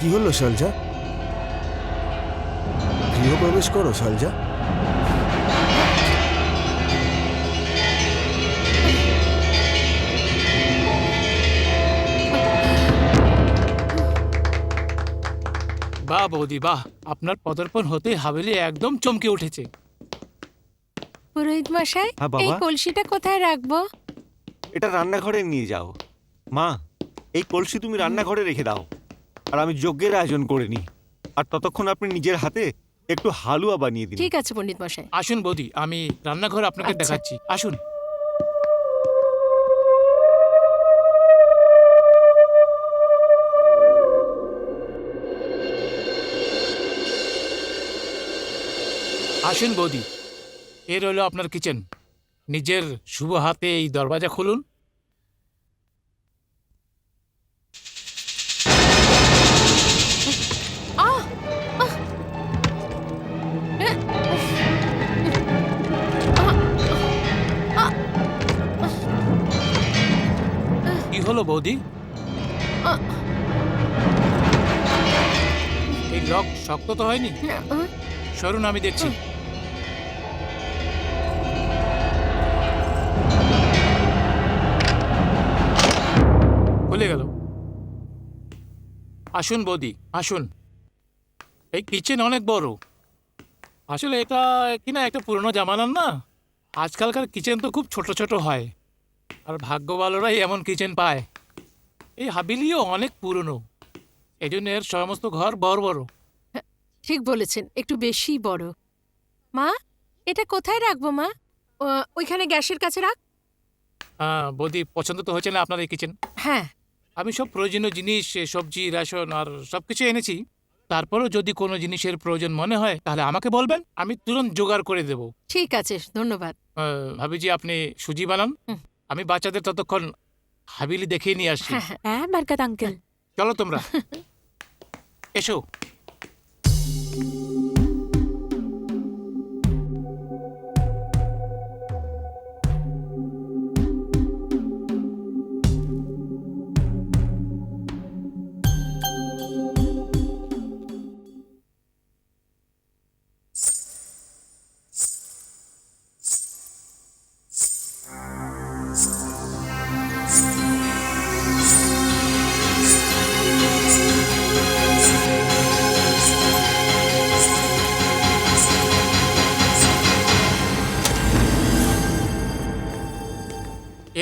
কি হলো শালজা? গৃহপ্রবেশ করো শালজা। বাহ বৌদি বাহ, আপনার পদার্পণ হতেই হাভেলি একদম চমকে উঠেছে। পুরোহিত মশাই, হ্যাঁ এই বাবা, কলসিটা কোথায় রাখবো? এটা রান্নাঘরে নিয়ে যাও। মা, এই কলসি তুমি রান্নাঘরে রেখে দাও, আর আমি যজ্ঞের আয়োজন করে নিই। আর ততক্ষণ আপনি নিজের হাতে একটু হালুয়া বানিয়ে দিন। ঠিক আছে পণ্ডিত মশাই। আসুন বৌদি, আমি রান্নাঘর আপনাকে আচ্ছা। দেখাচ্ছি, আসুন। আসুন বৌদি, এর হলো আপনার কিচেন। নিজের শুভ হাতে এই দরজা খুলুন। আহ! আহ! এ! উফ! আহ! আহ! কি হলো বৌদি? আহ! এই লক শক্ত তো হয়নি? আহ! সরুন, আমি দেখছি। খুলে গেল। আসুন বৌদি, আসুন। এই কিচেন অনেক বড়। আসলে এটা কিনা একটা পুরনো জামানার না, আজকালকার কিচেন তো খুব ছোট ছোট হয়, আর ভাগ্য ভালোরাই এমন কিচেন পায়। এই হাবিলিও অনেক পুরনো, এই জন্য এর সমস্ত ঘর বড় বড়। ঠিক বলেছেন, একটু বেশি বড়। মা, এটা কোথায় রাখবো মা? ওইখানে গ্যাসের কাছে রাখ। বৌদি, পছন্দ তো হয়েছে না আপনার এই কিচেন? হ্যাঁ। আমি সব প্রয়োজনীয় জিনিস, সবজি, রেশন আর সব কিছু এনেছি। তারপরেও যদি কোনো জিনিসের প্রয়োজন মনে হয় তাহলে আমাকে বলবেন, আমি তুরন্ত জোগাড় করে দেব। ঠিক আছে, ধন্যবাদ। ভাবিজি, আপনি সুজি বানান, হুম। আমি বাচ্চাদের ততক্ষণ হাবিলি দেখিয়ে নিয়ে আসছি। হ্যাঁ হ্যাঁ। হ্যাঁ বরকত আঙ্কেল। চলো তোমরা, এসো।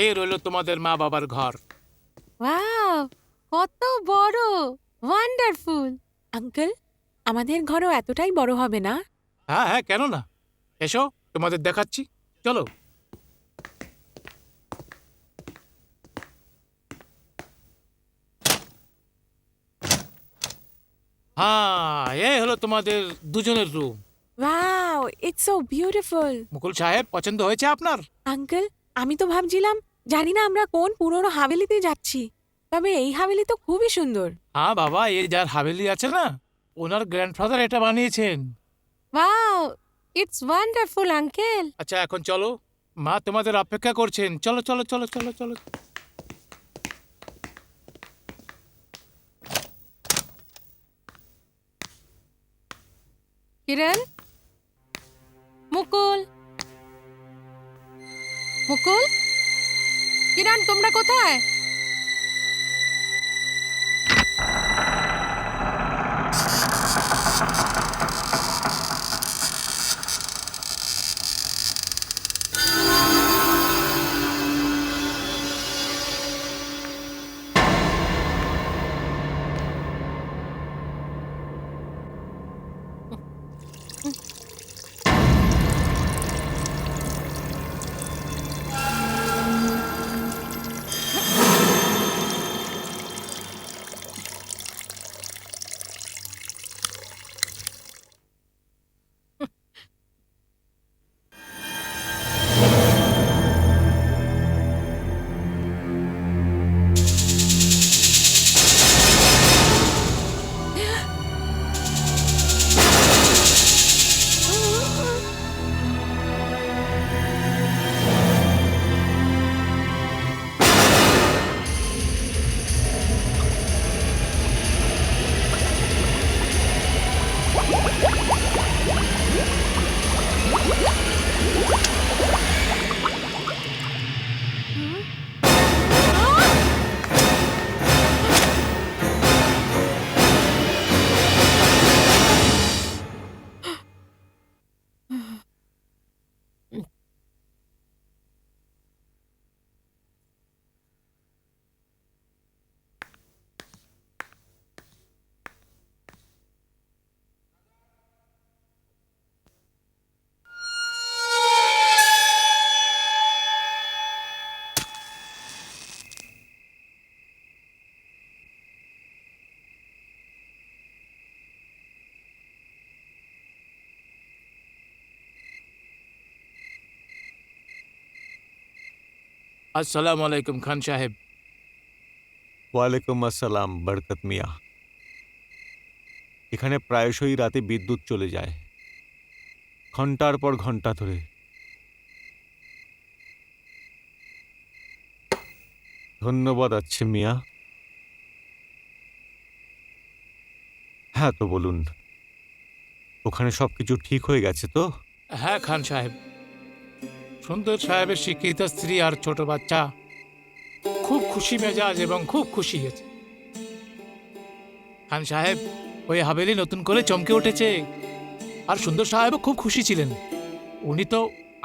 এই রইল তোমাদের মা বাবার ঘর। ওয়াও, কত বড়! ওয়ান্ডারফুল। আঙ্কেল, আমাদের ঘরও এতটাই বড় হবে না? হ্যাঁ হ্যাঁ, কেন না, এসো, তোমাদের দেখাচ্ছি, চলো। হ্যাঁ, এই হলো তোমাদের দুজনের room. Wow, it's so beautiful. Mukul সাহেব, পছন্দ হয়েছে আপনার? আঙ্কেল, আমি তো ভাবছিলাম জানি না আমরা কোন পুরনো হাভেলিতে যাচ্ছি, তবে এই হাভেলি তো খুবই সুন্দর। হ্যাঁ বাবা, এই যার হাভেলি আছে না, ওনার গ্র্যান্ডফাদার এটা বানিয়েছেন। Wow, it's wonderful uncle. আচ্ছা, এখন চলো, মা তোমাদের অপেক্ষা করছেন, চলো চলো চলো চলো চলো। কিরণ, মুকুল, মুকুল, কিরণ, তোমরা কোথায়? আসসালামু আলাইকুম খান সাহেব। ওয়ালাইকুম আসসালাম বরকত মিয়া। এখানে প্রায়শই রাতে বিদ্যুৎ চলে যায়, ঘন্টার পর ঘন্টা ধরে। ধন্যবাদ আছে মিয়া। হ্যাঁ, তো বলুন, ওখানে সবকিছু ঠিক হয়ে গেছে তো? হ্যাঁ খান সাহেব, সুন্দর সাহেবের শিক্ষিত স্ত্রী আর ছোট বাচ্চা খুব খুশি মেজাজ এবং খুব খুশি হয়েছে। খান সাহেব, ওই হাভেলি নতুন করে চমকে উঠেছে। আর সুন্দর সাহেবও খুব খুশি ছিলেন। উনি তো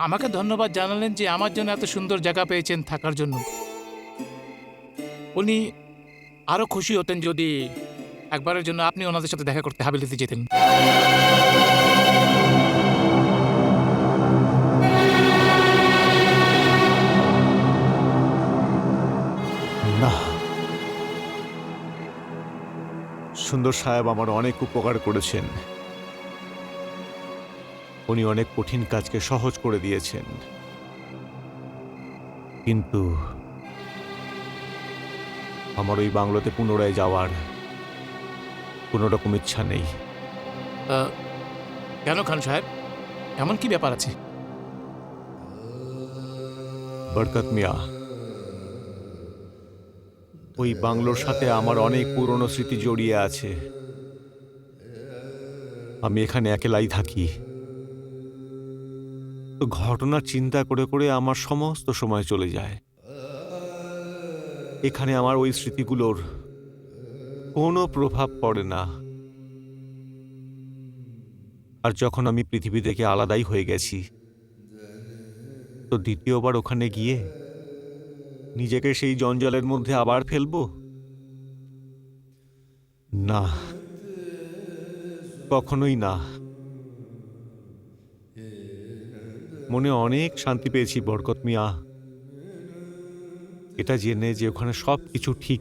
আমাকে ধন্যবাদ জানালেন যে আমার জন্য এত সুন্দর জায়গা পেয়েছেন থাকার জন্য। উনি আরো খুশি হতেন যদি একবারের জন্য আপনি ওনাদের সাথে দেখা করতে হাভেলিতে যেতেন। না, সুন্দর সাহেব আমার অনেক উপকার করেছেন। উনি অনেক কঠিন কাজকে সহজ করে দিয়েছেন, কিন্তু আমার ওই বাংলোতে পুনরায় যাওয়ার কোনো রকম ইচ্ছা নেই। কেন খান সাহেব, এমন কি ব্যাপার আছে? বরকত মিয়া, ওই বাংলোর সাথে আমার অনেক পুরনো স্মৃতি জড়িয়ে আছে। আমি এখানে একলাই থাকি, তো ঘটনার চিন্তা করে করে আমার সমস্ত সময় চলে যায়। এখানে আমার ওই স্মৃতিগুলোর কোনো প্রভাব পড়ে না। আর যখন আমি পৃথিবী থেকে আলাদাই হয়ে গেছি, তো দ্বিতীয়বার ওখানে গিয়ে নিজেকে সেই জঞ্জালের মধ্যে আবার ফেলবো? না, কখনোই না। মনে অনেক শান্তি পেয়েছি বরকত মিয়া, এটা জেনে যে ওখানে সব কিছু ঠিক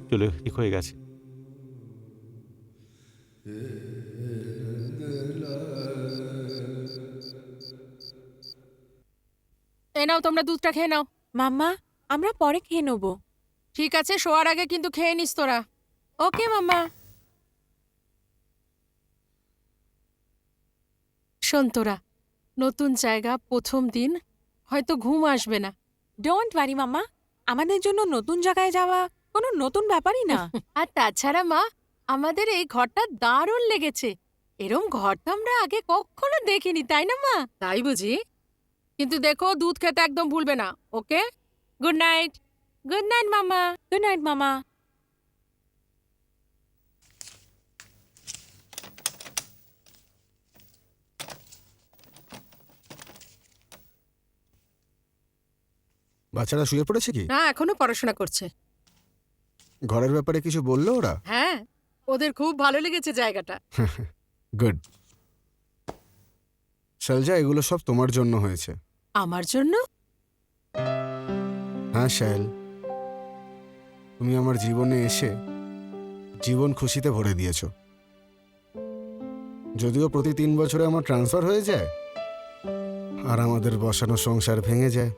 হয়ে গেছে। এ নাও, তোমরা দুধটা খেয়ে নাও। মাম্মা, আমরা পরে খেয়ে নেবো। ঠিক আছে, শোয়ার আগে কিন্তু খেয়ে নিস তোরা। ওকে মাম্মা। শোন তোরা, নতুন জায়গা, প্রথম দিন, হয়তো ঘুম আসবে না। ডোন্ট ওয়ারি মাম্মা, আমাদের জন্য নতুন জায়গায় যাওয়া কোনো নতুন ব্যাপারই না। আর তাছাড়া মা, আমাদের এই ঘরটা দারুণ লেগেছে। এরম ঘর তো আমরা আগে কখনো দেখিনি, তাই না মা? তাই বুঝি? কিন্তু দেখো, দুধ খেতে একদম ভুলবে না, okay? Good night. Good night মামা। গুড নাইট মামা। বাচ্চারা শুয়ে পড়েছে কি? না, এখনো পড়াশোনা করছে। ঘরের ব্যাপারে কিছু বললো ওরা? হ্যাঁ, ওদের খুব ভালো লেগেছে জায়গাটা। গুড। শৈলজা, এগুলো সব তোমার জন্য হয়েছে। আমার জন্য? হ্যাঁ শৈল, তুমি আমার জীবনে এসে জীবন খুশিতে ভরে দিয়েছ। যদিও প্রতি 3 বছরে আমার ট্রান্সফার হয়ে যায়, আর আমাদের বসানো সংসার ভেঙে যায়,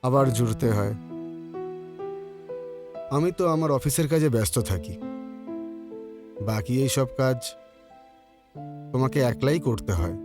আবার জুড়তে হয়। আমি তো আমার অফিসের কাজে ব্যস্ত থাকি, বাকি এই সব কাজ তোমাকে একলাই করতে হয়।